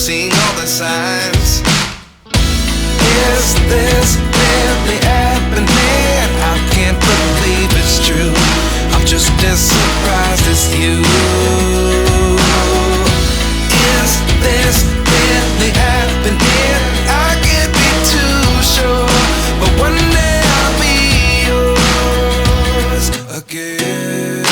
seeing all the signs. Is this really happening? I can't believe it's true. I'm just as surprised as you. Is this really happening? I can't be too sure, but one day I'll be yours again.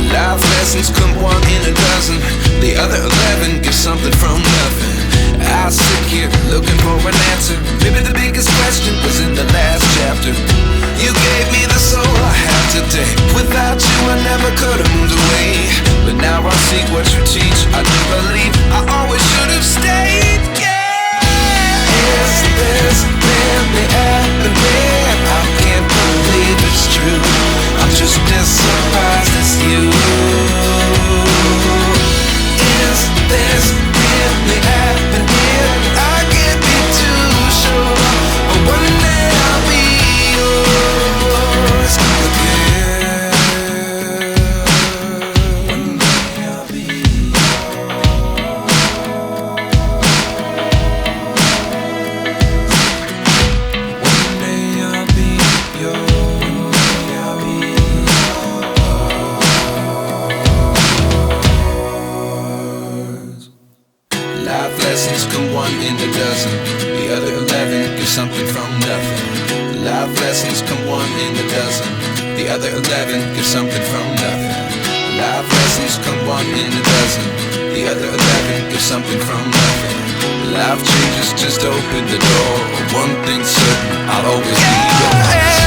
Life lessons come one in a dozen. The other 11 get something from nothing. I sit here looking for an answer. Maybe the biggest question was in the last chapter. You gave me the soul I have today. Without you I never could have moved away. But now I see what you teach. I do believe I always should have stayed. Yeah. Is this really happening? I can't believe it's true. I'm just as surprised as you. Is this really happening? I can't be too sure, but one day I'll be yours again. One day I'll be yours. One day I'll be yours. I'll be yours. Life lessons come one in a dozen. The other 11 give something from nothing. Life lessons come one in a dozen. The other 11 give something from nothing. Life lessons come one in a dozen. The other 11 give something from nothing. Life changes just open the door. One thing's certain, I'll always be yours.